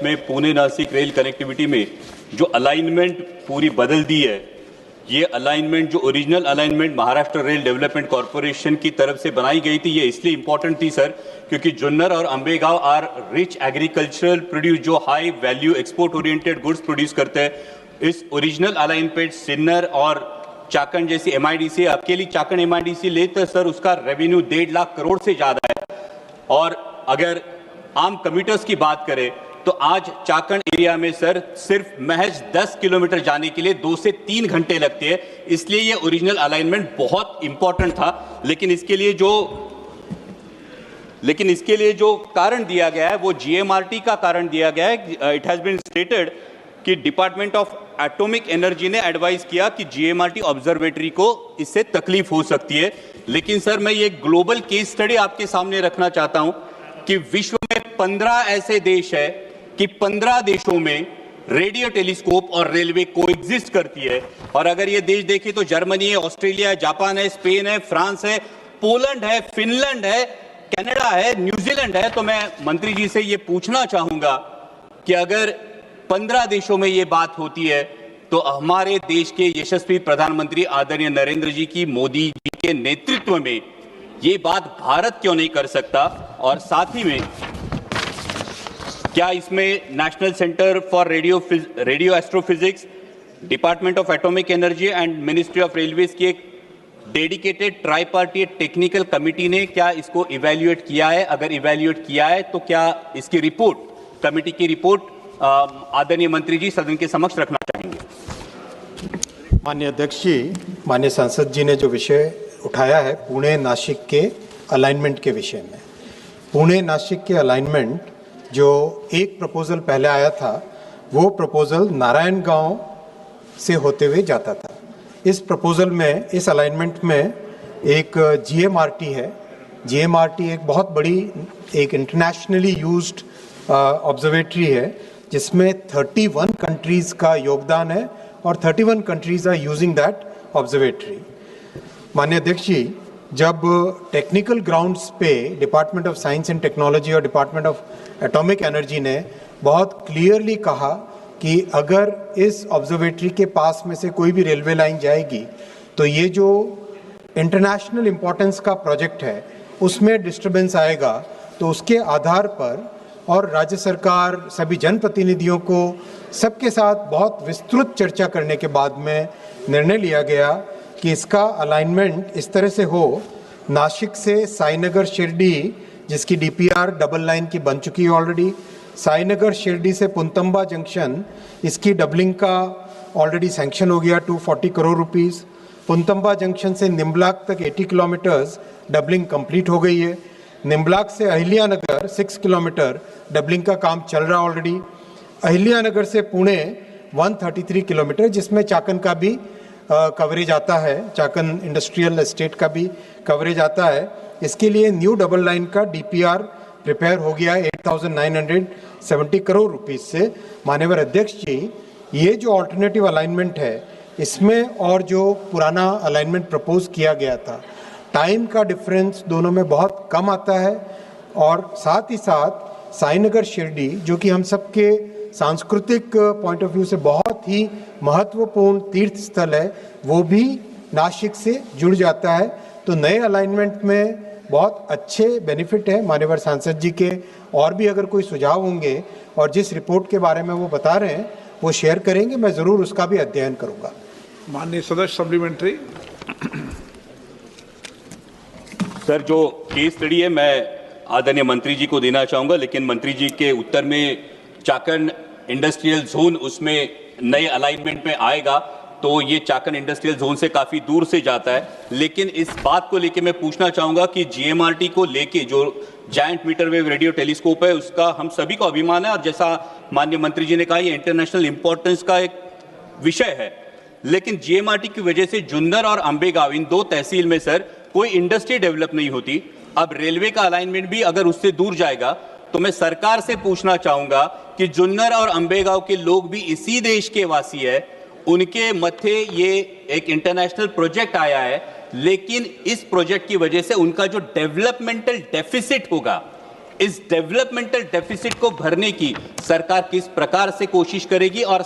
में Pune Nashik rail connectivity में जो अलाइनमेंट पूरी बदल दी है, ये अलाइनमेंट जो original alignment Maharashtra rail development corporation की तरफ से बनाई गई थी, ये इसलिए इंपॉर्टेंट थी सर क्योंकि जुन्नर और Ambegaon are rich agricultural produce जो high value export oriented goods produce करते हैं। इस ओरिजिनल अलाइनमेंट सिन्नर और चाकण जैसी एमआईडीसी, अकेली चाकण एमआईडीसी लेते सर उसका रेवेन्यू 1.5 लाख करोड़ से ज्यादा है। और अगर आम कम्यूटर्स की बात करें तो आज चाकण एरिया में सर सिर्फ महज 10 किलोमीटर जाने के लिए 2 से 3 घंटे लगते हैं। इसलिए ये ओरिजिनल अलाइनमेंट बहुत इंपॉर्टेंट था, लेकिन इसके लिए जो कारण दिया गया है वो जीएमआरटी का कारण दिया गया है। इट हैज बीन स्टेटेड कि डिपार्टमेंट ऑफ एटॉमिक एनर्जी ने एडवाइस किया कि जीएमआरटी ऑब्जर्वेटरी को इससे तकलीफ हो सकती है। लेकिन सर मैं ये ग्लोबल केस स्टडी आपके सामने रखना चाहता हूं कि विश्व में 15 ऐसे देश है कि 15 देशों में रेडियो टेलीस्कोप और रेलवे कोएग्जिस्ट करती है। और अगर ये देश देखें तो जर्मनी है, ऑस्ट्रेलिया है, जापान है, स्पेन है, फ्रांस है, पोलैंड है, फिनलैंड है, कनाडा है, न्यूजीलैंड है। तो मैं मंत्री जी से ये पूछना चाहूंगा कि अगर 15 देशों में ये बात होती है तो हमारे देश के यशस्वी प्रधानमंत्री आदरणीय नरेंद्र जी की, मोदी जी के नेतृत्व में ये बात भारत क्यों नहीं कर सकता? और साथ ही में क्या इसमें national centre for radio astrophysics, department of atomic energy and ministry of railways की एक डेडिकेटेड ट्राईपार्टीट टेक्निकल कमिटी ने क्या इसको इवैल्यूएट किया है? अगर इवैल्यूएट किया है तो क्या इसकी रिपोर्ट, कमिटी की रिपोर्ट आदरणीय मंत्री जी सदन के समक्ष रखना चाहेंगे? माननीय अध्यक्ष जी, माननीय सांसद जी ने जो विषय उठाया है पुणे नासिक के अलाइनमेंट के विषय में, पुणे नासिक के अलाइनमेंट जो एक प्रपोजल पहले आया था वो प्रपोजल नारायणगांव से होते हुए जाता था। इस प्रपोजल में, इस अलाइनमेंट में एक जीएमआरटी है। जीएमआरटी एक बहुत बड़ी, एक इंटरनेशनली यूज्ड ऑब्जर्वेटरी है जिसमें 31 कंट्रीज का योगदान है और 31 countries are using that observatory. माननीय अध्यक्ष जी, जब टेक्निकल ग्राउंड्स पे department of science and technology और डिपार्टमेंट ऑफ एटॉमिक एनर्जी ने बहुत क्लियरली कहा कि अगर इस ऑब्जर्वेटरी के पास में से कोई भी रेलवे लाइन जाएगी तो ये जो इंटरनेशनल इम्पोर्टेंस का प्रोजेक्ट है उसमें डिस्टर्बेंस आएगा, तो उसके आधार पर और राज्य सरकार, सभी जनप्रतिनिधियों को सबके साथ बहुत विस्तृत चर्चा करने के बाद में निर्णय लिया गया कि इसका अलाइनमेंट इस तरह से हो, नासिक से साईनगर शिरडी जिसकी डीपीआर डबल लाइन की बन चुकी है ऑलरेडी, साईनगर शिरडी से पुनतंबा जंक्शन इसकी डबलिंग का ऑलरेडी सैंक्शन हो गया 240 करोड़ रुपीस। पुनतंबा जंक्शन से निम्बलाक तक 80 किलोमीटर्स डबलिंग कंप्लीट हो गई है। निम्बलाक से अहिल्यानगर 6 किलोमीटर डबलिंग का काम चल रहा ऑलरेडी। अहिल्यानगर से पुणे 133 किलोमीटर जिसमें चाकन का भी कवरेज आता है, चाकन इंडस्ट्रियल एस्टेट का भी कवरेज आता है। इसके लिए न्यू डबल लाइन का डीपीआर प्रिपेयर हो गया 8,970 करोड़ रुपीस से। माननीय अध्यक्ष जी, ये जो ऑल्टरनेटिव अलाइनमेंट है इसमें और जो पुराना अलाइनमेंट प्रपोज किया गया था, टाइम का डिफरेंस दोनों में बहुत कम आता है। और साथ ही साथ साईनगर शिरडी जो कि हम सबके सांस्कृतिक पॉइंट ऑफ व्यू से बहुत ही महत्वपूर्ण तीर्थ स्थल है, वो भी नासिक से जुड़ जाता है। तो नए अलाइनमेंट में बहुत अच्छे बेनिफिट है। माननीय सांसद जी के और भी अगर कोई सुझाव होंगे और जिस रिपोर्ट के बारे में वो बता रहे हैं वो शेयर करेंगे, मैं ज़रूर उसका भी अध्ययन करूँगा। माननीय सदस्य सप्लीमेंट्री। सर, जो केस स्टडी है मैं आदरणीय मंत्री जी को देना चाहूंगा, लेकिन मंत्री जी के उत्तर में चाकन इंडस्ट्रियल जोन उसमें नए अलाइनमेंट में आएगा तो ये चाकन इंडस्ट्रियल जोन से काफी दूर से जाता है। लेकिन इस बात को लेके मैं पूछना चाहूंगा कि जीएमआरटी को लेके जो giant metre wave radio telescope है उसका हम सभी को अभिमान है और जैसा माननीय मंत्री जी ने कहा ये इंटरनेशनल इंपॉर्टेंस का एक विषय है। लेकिन जीएमआरटी की वजह से जुन्नर और अंबेगांव इन 2 तहसील में सर कोई इंडस्ट्री डेवलप नहीं होती। अब रेलवे का अलाइनमेंट भी अगर उससे दूर जाएगा तो मैं सरकार से पूछना चाहूंगा कि जुन्नर और अंबेगांव के लोग भी इसी देश के वासी है, उनके मथे ये एक इंटरनेशनल प्रोजेक्ट आया है, लेकिन इस प्रोजेक्ट की वजह से उनका जो डेवलपमेंटल डेफिसिट होगा इस डेवलपमेंटल डेफिसिट को भरने की सरकार किस प्रकार से कोशिश करेगी और